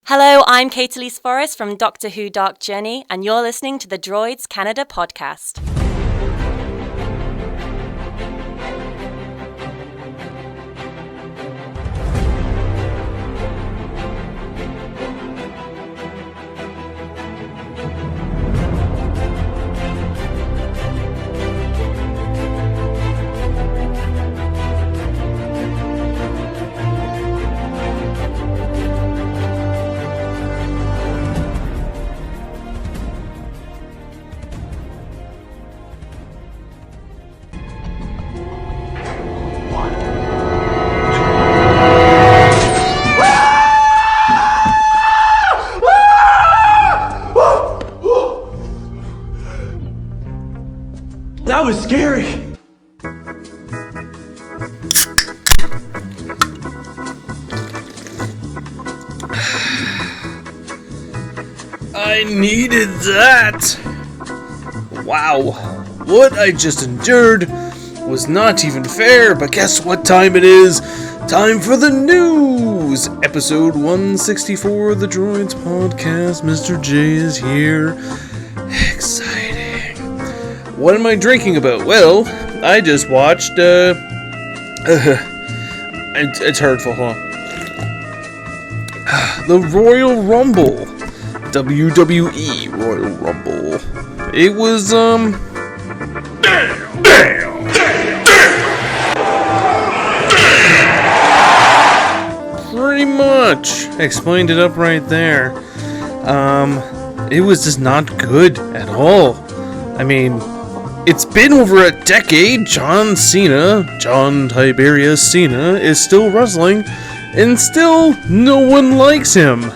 Hello, I'm Kate Elise Forrest from Doctor Who Dark Journey, and you're listening to the Droids Canada podcast. That was scary. I needed that. Wow, what I just endured was not even fair, but guess what time it is? Time for the news! Episode 164 of the Droids Podcast. Mr. J is here. Exciting. What am I drinking about? Well, I just watched, it's hurtful, huh? The Royal Rumble. WWE Royal Rumble. It was, pretty much explained it up right there. It was just not good at all. I mean, it's been over a decade. John Tiberius Cena, is still wrestling, and still no one likes him.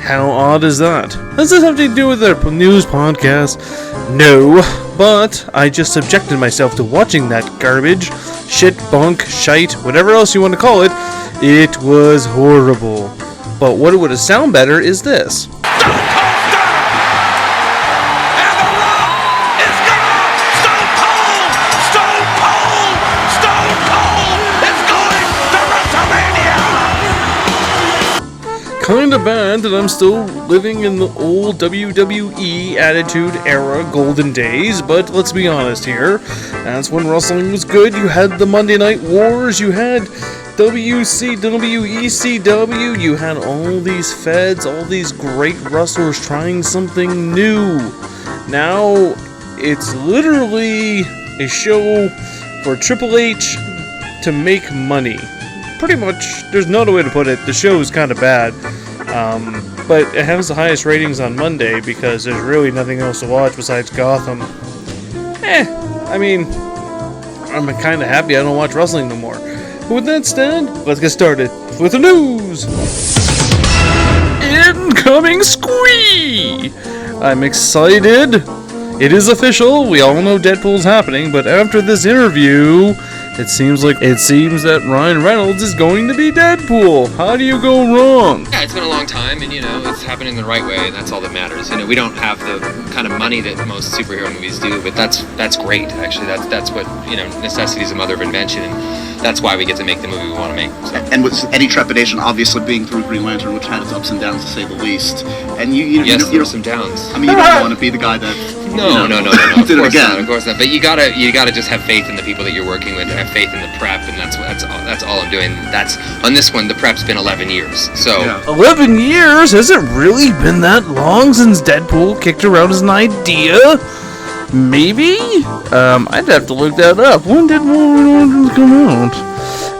How odd is that? Does this have to do with the news podcast? No, but I just subjected myself to watching that garbage, shit, bunk, shite, whatever else you want to call it. It was horrible. But what would have sounded better is this. Kinda bad that I'm still living in the old WWE Attitude Era golden days, but let's be honest here. That's when wrestling was good. You had the Monday Night Wars, you had WCW, ECW, you had all these feds, all these great wrestlers trying something new. Now, it's literally a show for Triple H to make money. Pretty much, there's no other way to put it. The show is kind of bad, but it has the highest ratings on Monday because there's really nothing else to watch besides Gotham. I mean, I'm kind of happy I don't watch wrestling no more. But with that said, let's get started with the news. Incoming Squee! I'm excited. It is official. We all know Deadpool's happening, but after this interview, it seems that Ryan Reynolds is going to be Deadpool. How do you go wrong? Yeah, it's been a long time, and it's happening the right way, and that's all that matters. We don't have the kind of money that most superhero movies do, but that's great. Actually, that's what necessity is the mother of invention, and that's why we get to make the movie we want to make. So. And with any trepidation, obviously being through Green Lantern, which had its ups and downs to say the least. And there were some downs. I mean, you don't want to be the guy that. No. Did it again. Of course not. But you gotta just have faith in the people that you're working with, and have faith in the prep, and that's all I'm doing. That's on this one. The prep's been 11 years. So 11 years? Has it really been that long since Deadpool kicked around as an idea? Maybe? I'd have to look that up. When did Wolverine come out?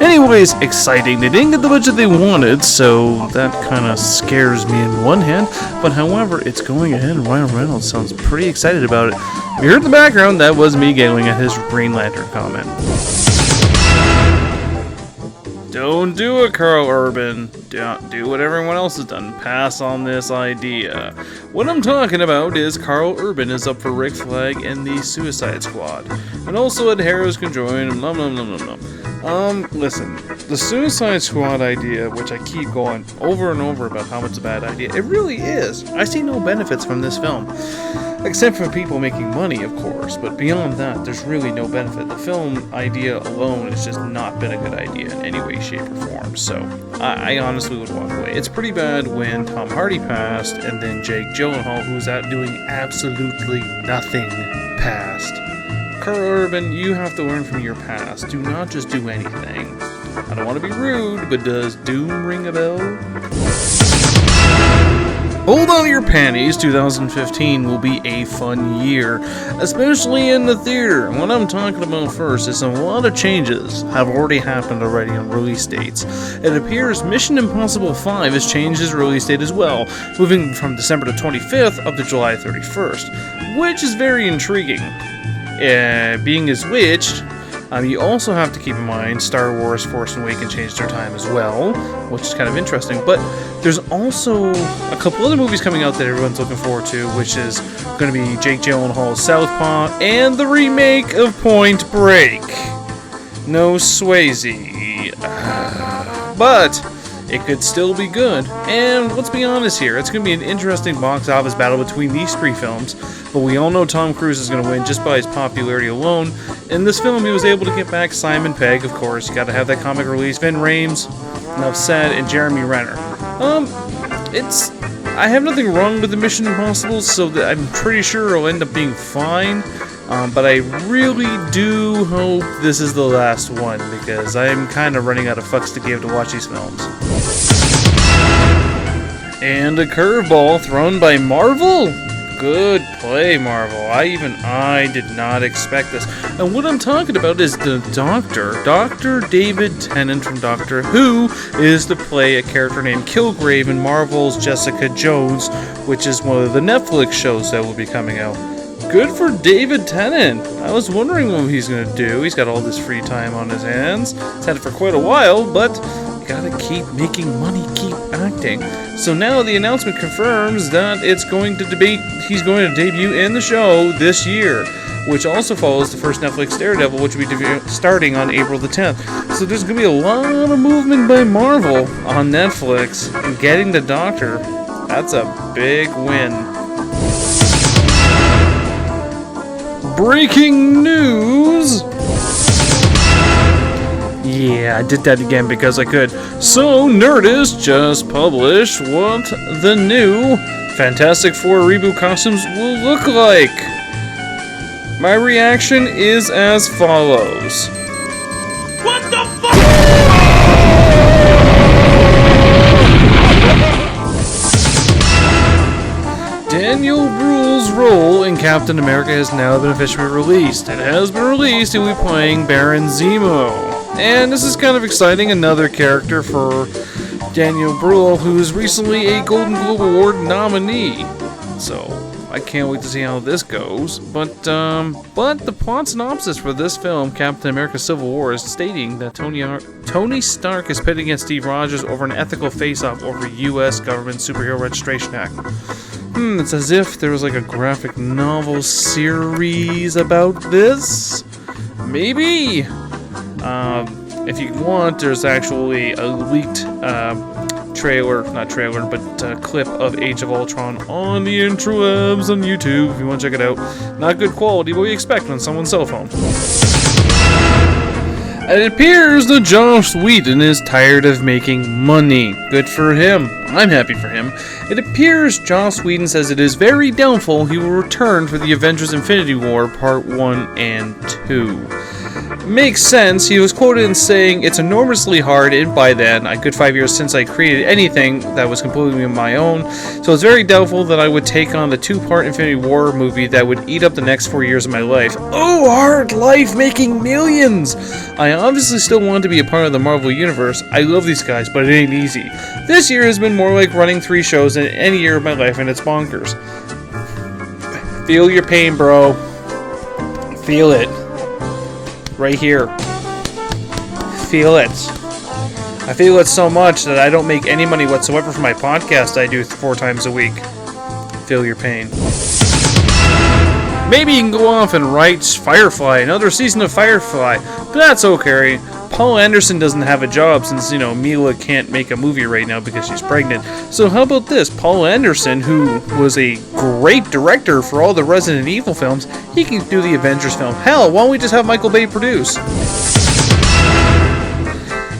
Anyways, exciting. They didn't get the budget they wanted, so that kind of scares me in one hand. But however, it's going ahead, and Ryan Reynolds sounds pretty excited about it. If you heard the background, that was me giggling at his Green Lantern comment. Don't do it, Carl Urban. Don't do what everyone else has done. Pass on this idea. What I'm talking about is Carl Urban is up for Rick Flag and the Suicide Squad. And also Ed Harris can join him. Listen. the Suicide Squad idea, which I keep going over and over about how it's a bad idea, it really is. I see no benefits from this film. Except for people making money, of course, but beyond that, there's really no benefit. The film idea alone has just not been a good idea in any way, shape, or form, so I honestly would walk away. It's pretty bad when Tom Hardy passed, and then Jake Gyllenhaal, who's out doing absolutely nothing, passed. Carl Urban, you have to learn from your past. Do not just do anything. I don't want to be rude, but does Doom ring a bell? Hold on to your panties, 2015 will be a fun year, especially in the theater. What I'm talking about first is a lot of changes have already happened already on release dates. It appears Mission Impossible 5 has changed its release date as well, moving from December the 25th up to July 31st, which is very intriguing. Being as which, you also have to keep in mind Star Wars Force Awakens changed their time as well, which is kind of interesting, but there's also a couple other movies coming out that everyone's looking forward to, which is going to be Jake Gyllenhaal's Southpaw and the remake of Point Break. No Swayze. But it could still be good, and let's be honest here, it's going to be an interesting box office battle between these three films, but we all know Tom Cruise is going to win just by his popularity alone. In this film, he was able to get back Simon Pegg, of course, you got to have that comic release, Vin Rames, enough said, and Jeremy Renner. I have nothing wrong with the Mission Impossible, so that I'm pretty sure it'll end up being fine. But I really do hope this is the last one, because I'm kind of running out of fucks to give to watch these films. And a curveball thrown by Marvel? Good play, Marvel. I did not expect this. And what I'm talking about is the Doctor. Dr. David Tennant from Doctor Who is to play a character named Kilgrave in Marvel's Jessica Jones, which is one of the Netflix shows that will be coming out. Good for David Tennant. I was wondering what he's going to do. He's got all this free time on his hands. He's had it for quite a while, but you gotta keep making money, keep acting. So now the announcement confirms that he's going to debut in the show this year, which also follows the first Netflix Daredevil, which will be starting on April the 10th. So there's going to be a lot of movement by Marvel on Netflix, and getting the Doctor, that's a big win. Breaking news! Yeah, I did that again because I could. So, Nerdist just published what the new Fantastic Four reboot costumes will look like. My reaction is as follows. What the fuck? Daniel Bruhl's role in Captain America has now been officially released. It has been released, he will be playing Baron Zemo. And this is kind of exciting, another character for Daniel Bruhl, who is recently a Golden Globe Award nominee. So, I can't wait to see how this goes. But the plot synopsis for this film, Captain America Civil War, is stating that Tony Stark is pitted against Steve Rogers over an ethical face-off over U.S. government Superhero Registration Act. It's as if there was like a graphic novel series about this? Maybe? If you want, there's actually a leaked clip of Age of Ultron on the interwebs on YouTube if you want to check it out. Not good quality, but we expect on someone's cell phone. And it appears that Joss Whedon is tired of making money. Good for him. I'm happy for him. It appears Joss Whedon says it is very doubtful he will return for the Avengers Infinity War Part 1 and 2. Makes sense. He was quoted in saying, "It's enormously hard, and by then, a good 5 years since I created anything that was completely my own, so it's very doubtful that I would take on the 2-part Infinity War movie that would eat up the next 4 years of my life." Oh, hard life making millions! I obviously still want to be a part of the Marvel Universe. I love these guys, but it ain't easy. This year has been more like running 3 shows in any year of my life, and it's bonkers. Feel your pain, bro. Feel it. Right here. Feel it. I feel it so much that I don't make any money whatsoever from my podcast I do 4 times a week. Feel your pain. Maybe you can go off and write Firefly, another season of Firefly, but that's okay. Paul Anderson doesn't have a job since, Mila can't make a movie right now because she's pregnant. So how about this? Paul Anderson, who was a great director for all the Resident Evil films, he can do the Avengers film. Hell, why don't we just have Michael Bay produce?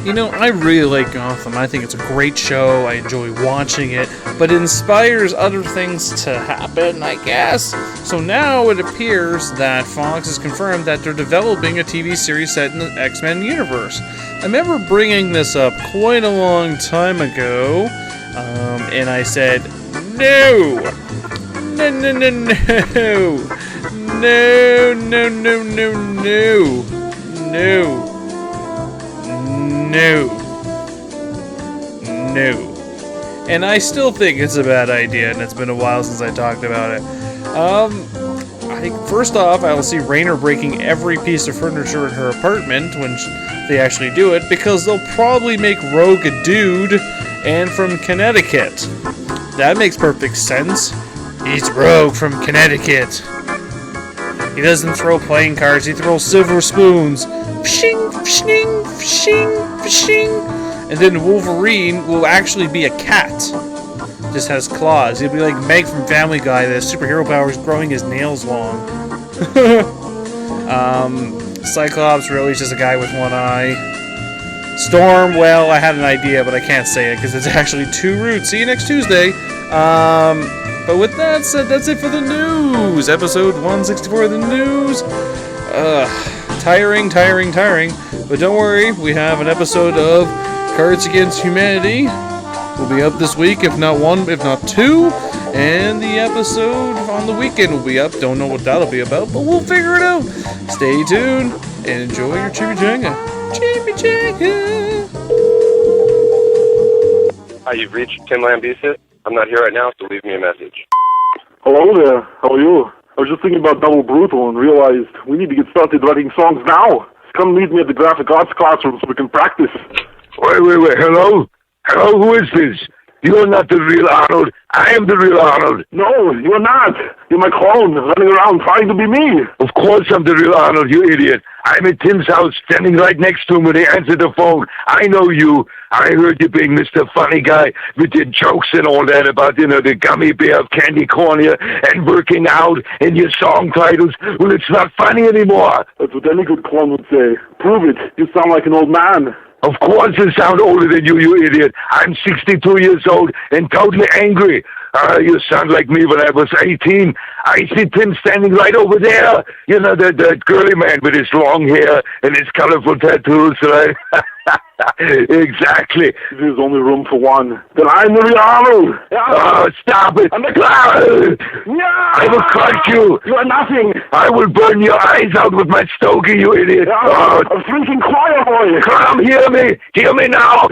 I really like Gotham. I think it's a great show. I enjoy watching it, but it inspires other things to happen, I guess. So now it appears that Fox has confirmed that they're developing a TV series set in the Xmen universe. I remember bringing this up quite a long time ago, and I said, no! No, no, no, no! No, no, no, no, no! No! No. And I still think it's a bad idea, and it's been a while since I talked about it. First off, I'll see Rainer breaking every piece of furniture in her apartment when they actually do it, because they'll probably make Rogue a dude and from Connecticut. That makes perfect sense. He's Rogue from Connecticut. He doesn't throw playing cards, he throws silver spoons. Fshing, fshing, fshing, fshing. And then Wolverine will actually be a cat. Just has claws. He'll be like Meg from Family Guy that has superhero powers growing his nails long. Cyclops really is just a guy with one eye. Storm, well, I had an idea, but I can't say it because it's actually 2 roots. See you next Tuesday. But with that said, that's it for the news. Episode 164 of the news. Tiring. But don't worry, we have an episode of Cards Against Humanity. Will be up this week, if not 1, if not 2. And the episode on the weekend will be up. Don't know what that'll be about, but we'll figure it out. Stay tuned and enjoy your chimichanga. Chimichanga! Hi, you've reached Tim Lambesis. I'm not here right now, so leave me a message. Hello there. How are you? I was just thinking about Double Brutal and realized we need to get started writing songs now. Come meet me at the graphic arts classroom so we can practice. Wait. Hello? Hello, who is this? You're not the real Arnold. I am the real Arnold. No, you're not. You're my clone running around trying to be me. Of course I'm the real Arnold, you idiot. I'm at Tim's house, standing right next to him when he answered the phone. I know you. I heard you being Mr. Funny Guy with your jokes and all that about, the gummy bear of candy cornea and working out and your song titles. Well, it's not funny anymore. That's what any good clone would say. Prove it. You sound like an old man. Of course I sound older than you, you idiot. I'm 62 years old and totally angry. You sound like me when I was 18. I see Tim standing right over there. The girly man with his long hair and his colorful tattoos, right? Exactly. There's only room for one. Then I'm the real Arnold. Oh, stop it. I'm the clown. I will crush you. You are nothing. I will burn your eyes out with my stogie, you idiot. I'm drinking choir boy. Come, hear me. Hear me now.